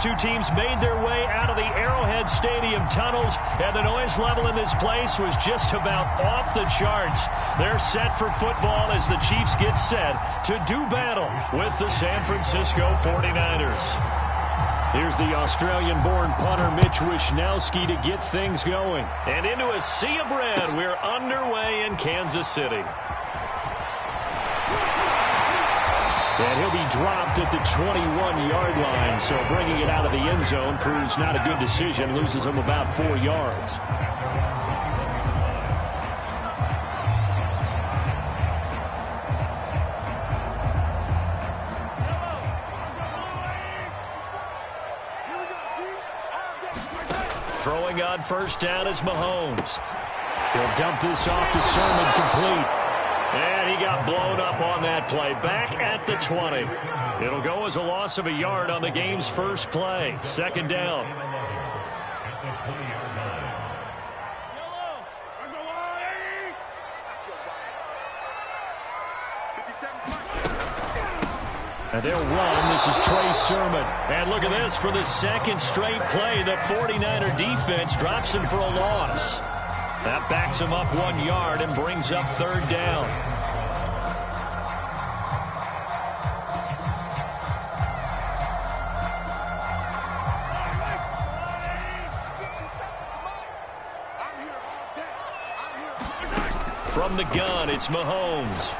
two teams made their way out of the Arrowhead Stadium tunnels, and the noise level in this place was just about off the charts. They're set for football as the Chiefs get set to do battle with the San Francisco 49ers. Here's the Australian-born punter Mitch Wishnowsky to get things going. And into a sea of red, we're underway in Kansas City. And he'll be dropped at the 21-yard line, so bringing it out of the end zone proves not a good decision, loses him about 4 yards. Throwing on first down is Mahomes. He'll dump this off to Sermon, complete. And he got blown up on that play. Back at the 20. It'll go as a loss of a yard on the game's first play. Second down. And they'll run. This is Trey Sermon. And look at this. For the second straight play, the 49er defense drops him for a loss. That backs him up 1 yard and brings up third down. From the gun, it's Mahomes.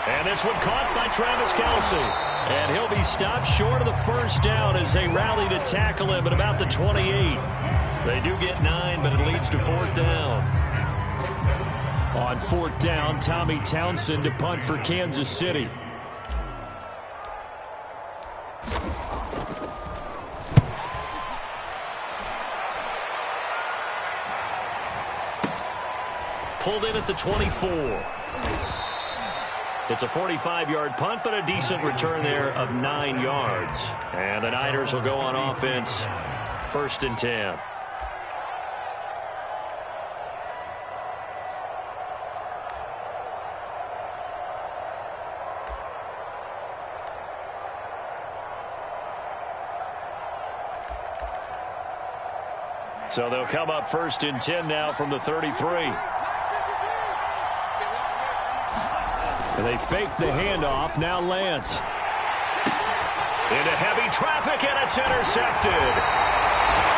And this one caught by Travis Kelce. And he'll be stopped short of the first down as they rally to tackle him at about the 28. They do get 9, but it leads to fourth down. On fourth down, Tommy Townsend to punt for Kansas City. Pulled in at the 24. It's a 45-yard punt, but a decent return there of 9 yards. And the Niners will go on offense, first and 10. So they'll come up first and 10 now from the 33. And they fake the handoff. Now Lance. Into heavy traffic, and it's intercepted.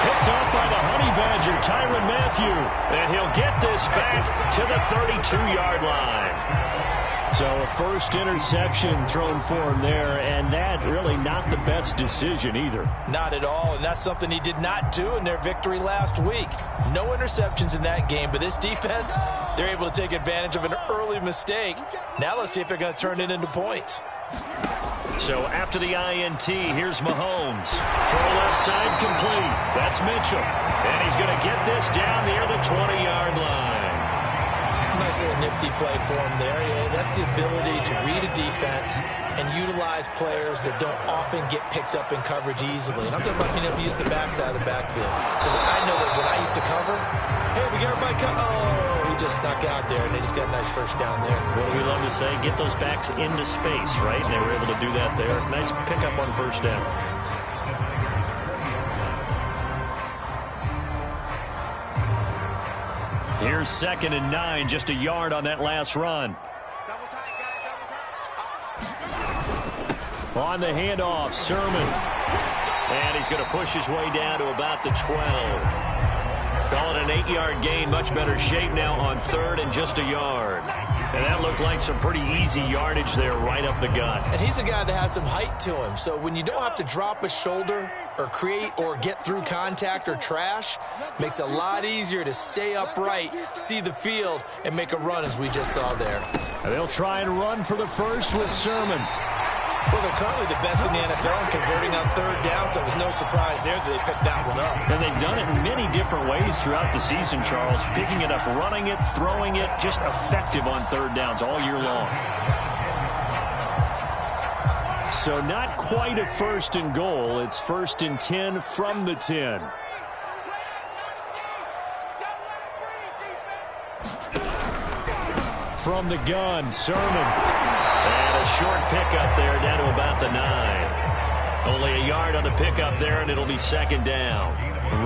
Picked up by the Honey Badger, Tyrann Mathieu. And he'll get this back to the 32-yard line. So a first interception thrown for him there, and that really not the best decision either. Not at all, and that's something he did not do in their victory last week. No interceptions in that game, but this defense, they're able to take advantage of an early mistake. Now let's see if they're going to turn it into points. So after the INT, here's Mahomes. Throw left side complete. That's Mitchell. And he's going to get this down near the 20-yard line. Nice little nifty play for him there. Yeah, that's the ability to read a defense and utilize players that don't often get picked up in coverage easily. And I'm talking about being able to use the backside of the backfield. Because I know that when I used to cover, hey, we got everybody cut. Oh, he just snuck out there, and they just got a nice first down there. What do we love to say? Get those backs into space, right? And they were able to do that there. Nice pickup on first down. Here's second and 9, just a yard on that last run. On the handoff, Sermon. And he's going to push his way down to about the 12. Call it an 8-yard gain, much better shape now on third and just a yard. And that looked like some pretty easy yardage there right up the gut. And he's a guy that has some height to him. So when you don't have to drop a shoulder or create or get through contact or trash, makes it a lot easier to stay upright, see the field, and make a run as we just saw there. And they'll try and run for the first with Sermon. Well, they're currently the best in the NFL in converting on third down, so it was no surprise there that they picked that one up. And they've done it in many different ways throughout the season, Charles. Picking it up, running it, throwing it, just effective on third downs all year long. So not quite a first and goal. It's first and 10 from the 10. From the gun, Sermon. And a short pickup there down to about the 9. Only a yard on the pickup there, and it'll be second down.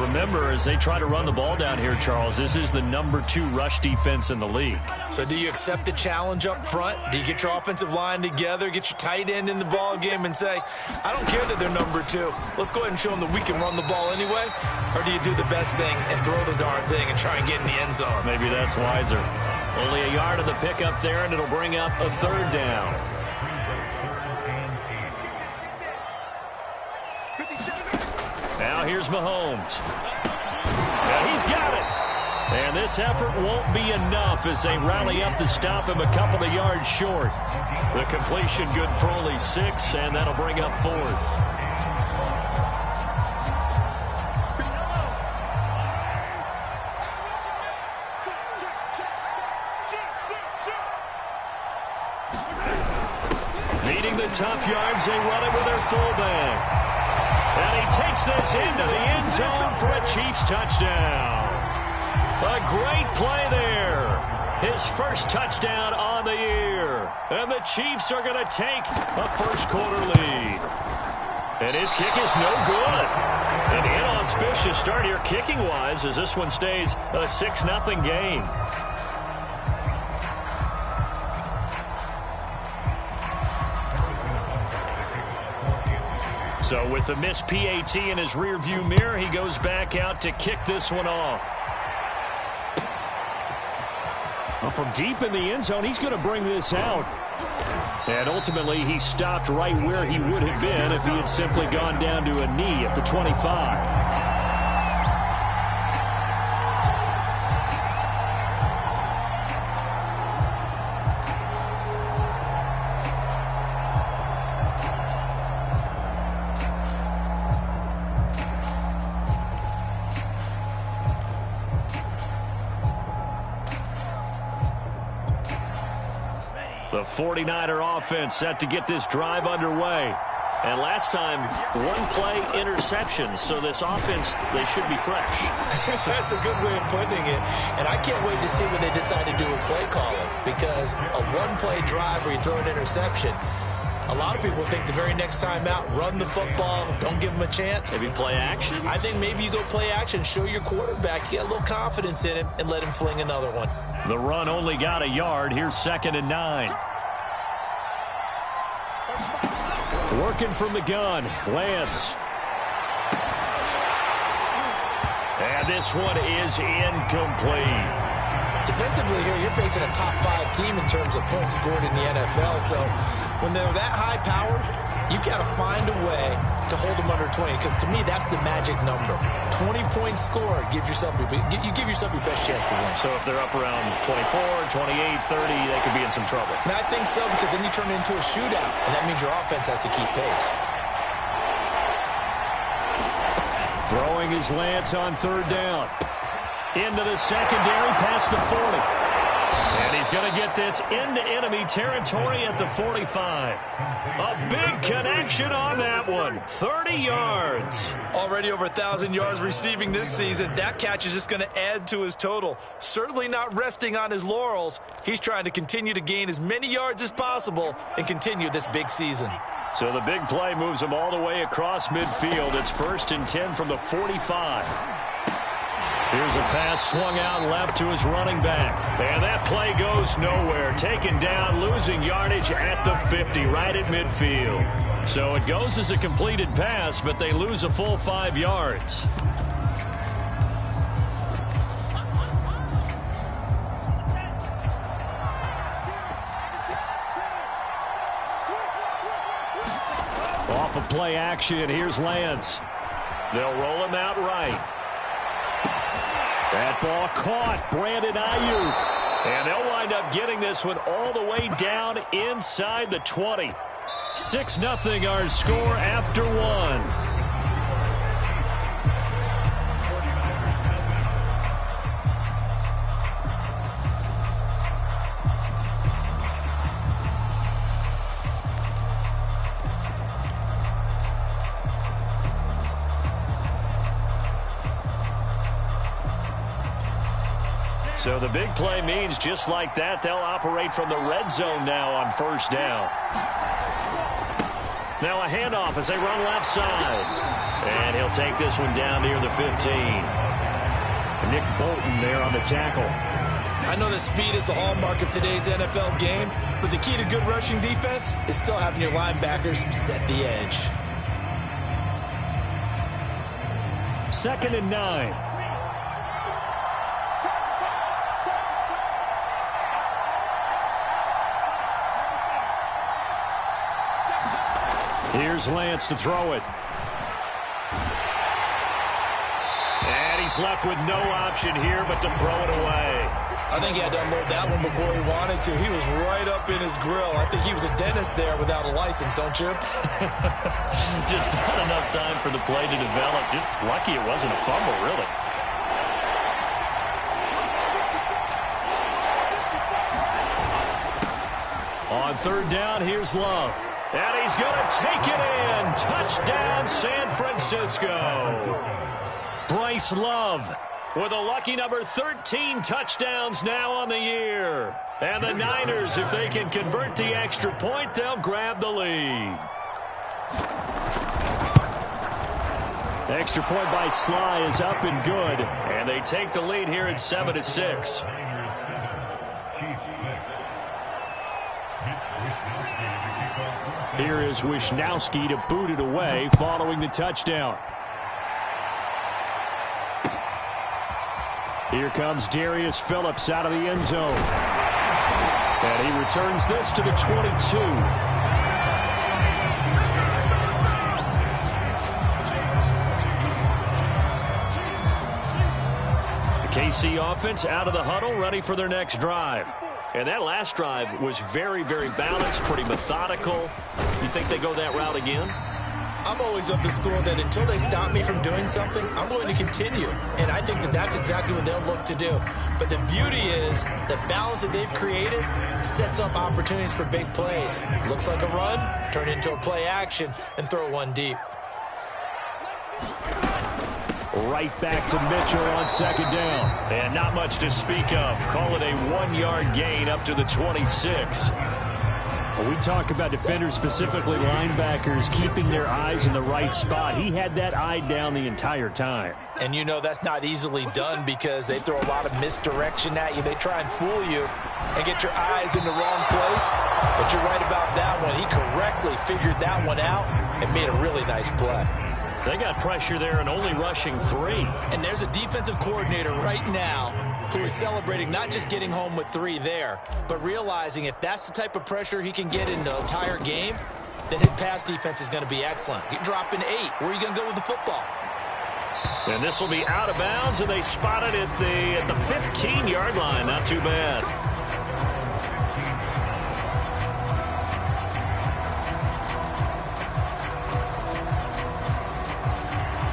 Remember, as they try to run the ball down here, Charles, this is the #2 rush defense in the league. So do you accept the challenge up front? Do you get your offensive line together, get your tight end in the ball game and say, I don't care that they're #2. Let's go ahead and show them that we can run the ball anyway? Or do you do the best thing and throw the darn thing and try and get in the end zone? Maybe that's wiser. Only a yard on the pickup there, and it'll bring up a third down. Now here's Mahomes. Yeah, he's got it. And this effort won't be enough as they rally up to stop him a couple of yards short. The completion good for only 6, and that'll bring up 4th. Needing the tough yards, they run it with their fullback. And he takes this into the end zone for a Chiefs touchdown. A great play there. His first touchdown on the year. And the Chiefs are going to take a first-quarter lead. And his kick is no good. An inauspicious start here kicking-wise as this one stays a 6-0 game. So with the missed PAT in his rearview mirror, he goes back out to kick this one off. Well, from deep in the end zone, he's going to bring this out. And ultimately, he stopped right where he would have been if he had simply gone down to a knee at the 25. The 49er offense set to get this drive underway. And last time, one play interception. So this offense, they should be fresh. That's a good way of putting it. And I can't wait to see what they decide to do with play calling. Because a one-play drive where you throw an interception, a lot of people think the very next time out, run the football, don't give them a chance. Maybe play action? I think maybe you go play action, show your quarterback, get a little confidence in him, and let him fling another one. The run only got a yard. Here's 2nd and 9. Working from the gun, Lance. And this one is incomplete. Defensively here, you're facing a top-5 team in terms of points scored in the NFL. So when they're that high-powered, you've got to find a way to hold them under 20. Because to me, that's the magic number. 20 points scored gives yourself you give yourself your best chance to win. So if they're up around 24, 28, 30, they could be in some trouble. And I think so, because then you turn it into a shootout, and that means your offense has to keep pace. Throwing his Lance on 3rd down. Into the secondary, past the 40. And he's going to get this into enemy territory at the 45. A big connection on that one. 30 yards. Already over 1,000 yards receiving this season. That catch is just going to add to his total. Certainly not resting on his laurels. He's trying to continue to gain as many yards as possible and continue this big season. So the big play moves him all the way across midfield. It's 1st and 10 from the 45. Here's a pass swung out left to his running back. And that play goes nowhere. Taken down, losing yardage at the 50, right at midfield. So it goes as a completed pass, but they lose a full 5 yards. Off of play action, here's Lance. They'll roll him out right. That ball caught, Brandon Ayuk. And they'll wind up getting this one all the way down inside the 20. 6-0 our score after 1. So the big play means just like that, they'll operate from the red zone now on 1st down. Now a handoff as they run left side. And he'll take this one down near the 15. Nick Bolton there on the tackle. I know that speed is the hallmark of today's NFL game, but the key to good rushing defense is still having your linebackers set the edge. 2nd and 9. Here's Lance to throw it. And he's left with no option here but to throw it away. I think he had to unload that one before he wanted to. He was right up in his grill. I think he was a dentist there without a license, don't you? Just not enough time for the play to develop. Just lucky it wasn't a fumble, really. On 3rd down, here's Love. And he's going to take it in. Touchdown, San Francisco. Bryce Love with a lucky number 13 touchdowns now on the year. And the Niners, if they can convert the extra point, they'll grab the lead. Extra point by Sly is up and good. And they take the lead here at 7-6. Here is Wisnowski to boot it away following the touchdown. Here comes Darius Phillips out of the end zone. And he returns this to the 22. The KC offense out of the huddle, ready for their next drive. And that last drive was very, very balanced, pretty methodical. You think they go that route again? I'm always of the school that until they stop me from doing something, I'm going to continue. And I think that that's exactly what they'll look to do. But the beauty is the balance that they've created sets up opportunities for big plays. Looks like a run, turn it into a play action, and throw one deep. Right back to Mitchell on 2nd down. And not much to speak of. Call it a 1-yard gain up to the 26. Well, we talk about defenders, specifically linebackers, keeping their eyes in the right spot. He had that eye down the entire time. And you know that's not easily done because they throw a lot of misdirection at you. They try and fool you and get your eyes in the wrong place. But you're right about that one. He correctly figured that one out and made a really nice play. They got pressure there and only rushing 3. And there's a defensive coordinator right now who is celebrating not just getting home with 3 there, but realizing if that's the type of pressure he can get in the entire game, then his pass defense is going to be excellent. You're dropping 8. Where are you going to go with the football? And this will be out of bounds, and they spot it at the 15-yard line. Not too bad.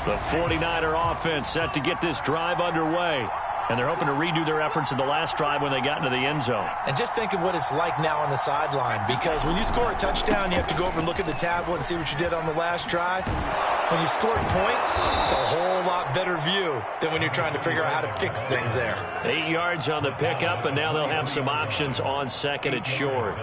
The 49er offense set to get this drive underway. And they're hoping to redo their efforts in the last drive when they got into the end zone. And just think of what it's like now on the sideline. Because when you score a touchdown, you have to go over and look at the tablet and see what you did on the last drive. When you scored points, it's a whole lot better view than when you're trying to figure out how to fix things there. 8 yards on the pickup, and now they'll have some options on 2nd and short.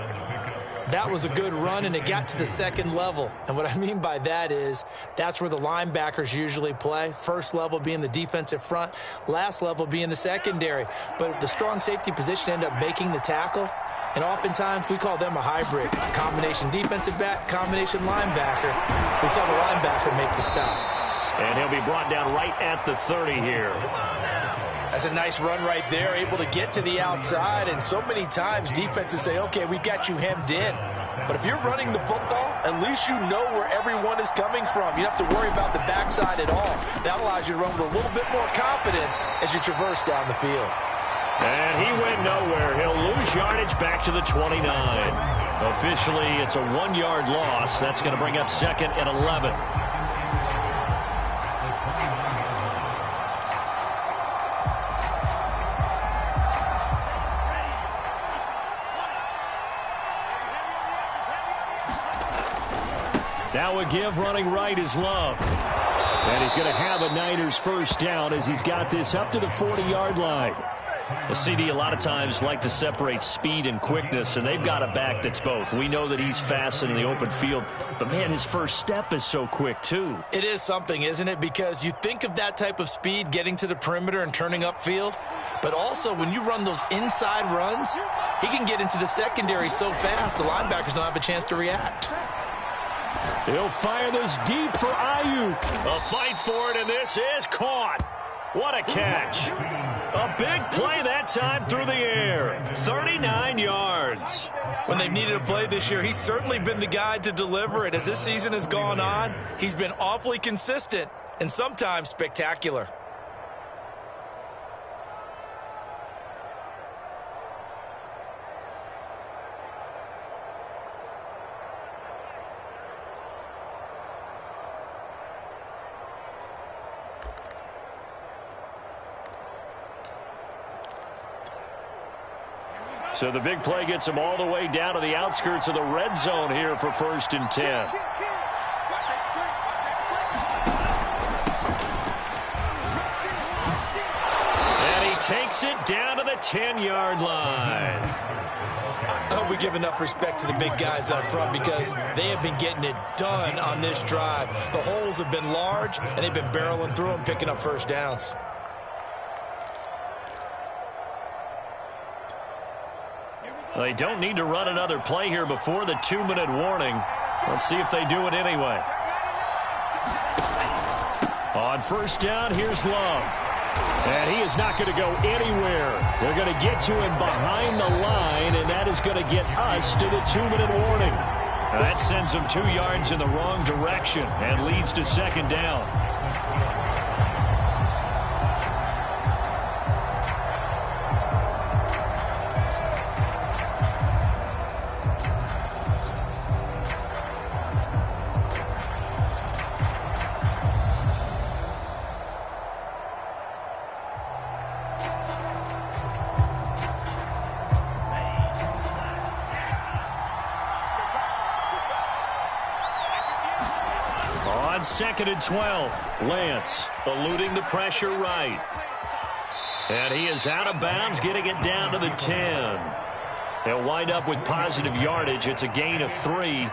That was a good run, and it got to the 2nd level. And what I mean by that is that's where the linebackers usually play. First level being the defensive front, last level being the secondary. But the strong safety position ended up making the tackle, and oftentimes we call them a hybrid. Combination defensive back, combination linebacker. We saw the linebacker make the stop. And he'll be brought down right at the 30 here. That's a nice run right there, able to get to the outside. And so many times defenses say, okay, we've got you hemmed in. But if you're running the football, at least you know where everyone is coming from. You don't have to worry about the backside at all. That allows you to run with a little bit more confidence as you traverse down the field. And he went nowhere. He'll lose yardage back to the 29. Officially, it's a 1-yard loss. That's going to bring up 2nd and 11. Now a give running right is Love. And he's going to have a Niners first down as he's got this up to the 40-yard line. The CD a lot of times like to separate speed and quickness, and they've got a back that's both. We know that he's fast in the open field, but, man, his first step is so quick, too. It is something, isn't it? Because you think of that type of speed getting to the perimeter and turning upfield, but also when you run those inside runs, he can get into the secondary so fast the linebackers don't have a chance to react. He'll fire this deep for Ayuk. A fight for it, and this is caught. What a catch. A big play that time through the air. 39 yards. When they've needed a play this year, he's certainly been the guy to deliver it. As this season has gone on, he's been awfully consistent and sometimes spectacular. So the big play gets him all the way down to the outskirts of the red zone here for 1st and 10. And he takes it down to the 10-yard line. I hope we give enough respect to the big guys up front because they have been getting it done on this drive. The holes have been large, and they've been barreling through them, picking up first downs. They don't need to run another play here before the 2-minute warning. Let's see if they do it anyway. On 1st down, here's Love. And he is not going to go anywhere. They're going to get to him behind the line, and that is going to get us to the 2-minute warning. That sends him 2 yards in the wrong direction and leads to 2nd down. On 2nd and 12, Lance eluding the pressure right. And he is out of bounds, getting it down to the 10. They'll wind up with positive yardage. It's a gain of 3,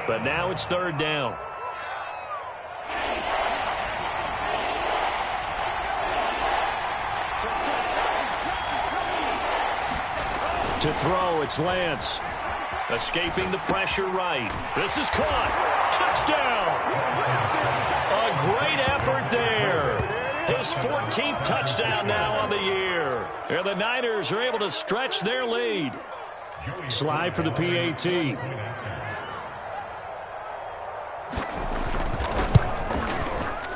but now it's 3rd down. To throw, it's Lance. Escaping the pressure right. This is caught. Touchdown! A great effort there. His 14th touchdown now on the year. And the Niners are able to stretch their lead. Slide for the PAT.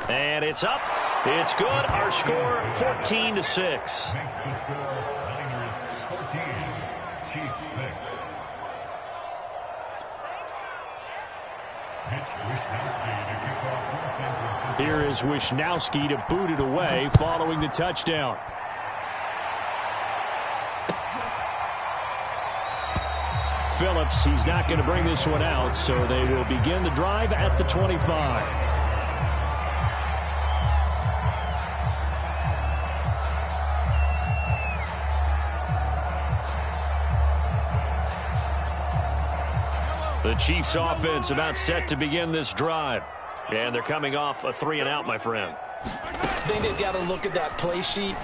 And it's up. It's good. Our score, 14-6. Here is Wisnowski to boot it away following the touchdown. Phillips, he's not going to bring this one out, so they will begin the drive at the 25. The Chiefs offense about set to begin this drive. And they're coming off a 3-and-out, my friend. I think they've got to look at that play sheet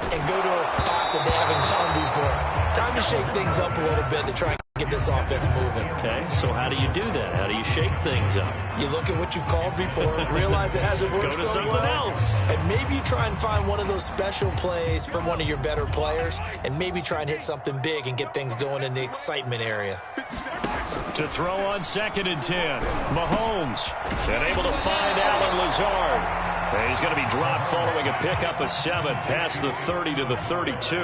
and go to a spot that they haven't gone before. Time to shake things up a little bit to try and get this offense moving. Okay, so how do you do that? How do you shake things up? You look at what you've called before, realize it hasn't worked so well. Go to something else. And maybe you try and find one of those special plays from one of your better players, and maybe try and hit something big and get things going in the excitement area. To throw on 2nd and 10. Mahomes. And able to find Allen Lazard. And he's going to be dropped following a pickup of 7 past the 30 to the 32.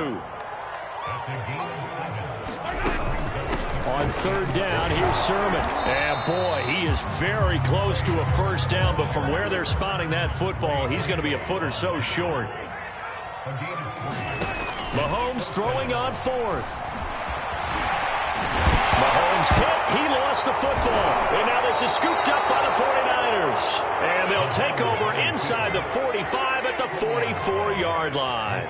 On 3rd down, here's Sermon. And, boy, he is very close to a first down, but from where they're spotting that football, he's going to be a foot or so short. Mahomes throwing on 4th. Mahomes hit. He lost the football. And now this is scooped up by the 49ers. And they'll take over inside the 45 at the 44-yard line.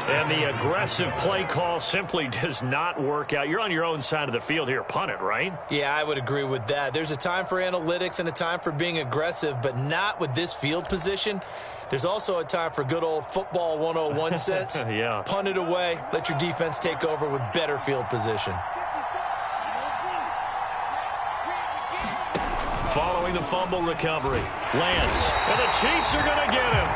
And the aggressive play call simply does not work out. You're on your own side of the field here. Punt it, right? Yeah, I would agree with that. There's a time for analytics and a time for being aggressive, but not with this field position. There's also a time for good old football 101 sense. Yeah. Punt it away. Let your defense take over with better field position. Following the fumble recovery, Lance, and the Chiefs are going to get him.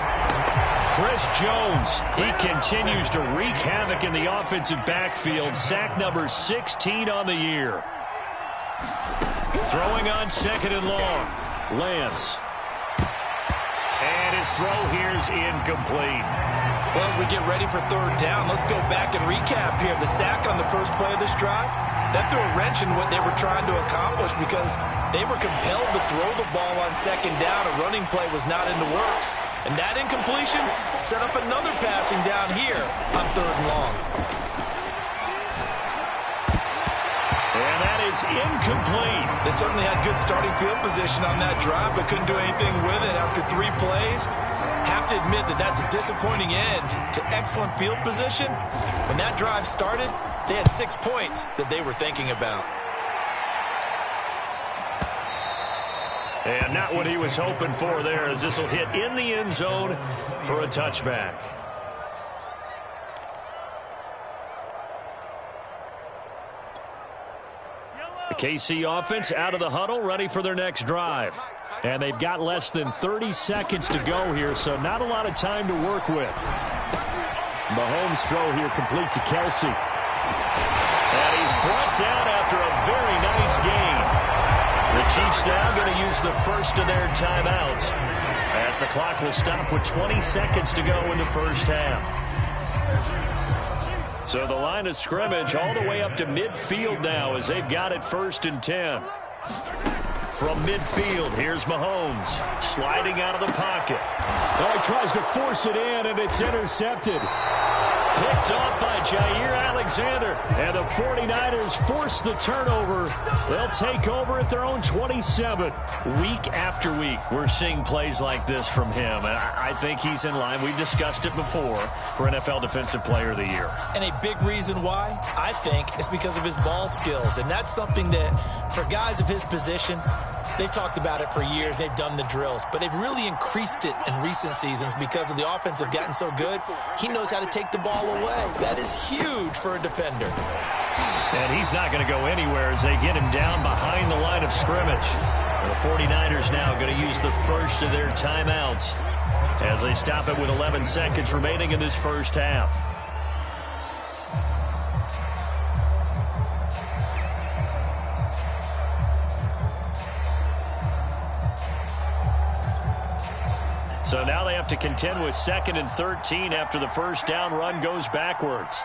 Chris Jones, he continues to wreak havoc in the offensive backfield. Sack number 16 on the year. Throwing on 2nd and long. Lance. And his throw here's incomplete. Well, as we get ready for 3rd down, let's go back and recap here. The sack on the first play of this drive, that threw a wrench in what they were trying to accomplish because they were compelled to throw the ball on 2nd down. A running play was not in the works. And that incompletion set up another passing down here on 3rd and long. And that is incomplete. They certainly had good starting field position on that drive, but couldn't do anything with it after 3 plays. Have to admit that that's a disappointing end to excellent field position. When that drive started, they had 6 points that they were thinking about. And not what he was hoping for there, as this will hit in the end zone for a touchback. The KC offense out of the huddle, ready for their next drive. And they've got less than 30 seconds to go here, so not a lot of time to work with. Mahomes' throw here complete to Kelsey. And he's brought down after a very nice gain. The Chiefs now going to use the first of their timeouts as the clock will stop with 20 seconds to go in the first half. So the line of scrimmage all the way up to midfield now as they've got it 1st and 10. From midfield, here's Mahomes sliding out of the pocket. Oh, he tries to force it in, and it's intercepted. Picked off by Jair Alexander. And the 49ers force the turnover. They'll take over at their own 27. Week after week, we're seeing plays like this from him. And I think he's in line. We've discussed it before for NFL Defensive Player of the Year. And a big reason why, I think, is because of his ball skills. And that's something that, for guys of his position, they've talked about it for years. They've done the drills. But they've really increased it in recent seasons because of the offense have gotten so good. He knows how to take the ball away. That is huge for a defender. And he's not going to go anywhere as they get him down behind the line of scrimmage. And the 49ers now going to use the first of their timeouts as they stop it with 11 seconds remaining in this first half. So now they have to contend with 2nd and 13 after the first down run goes backwards.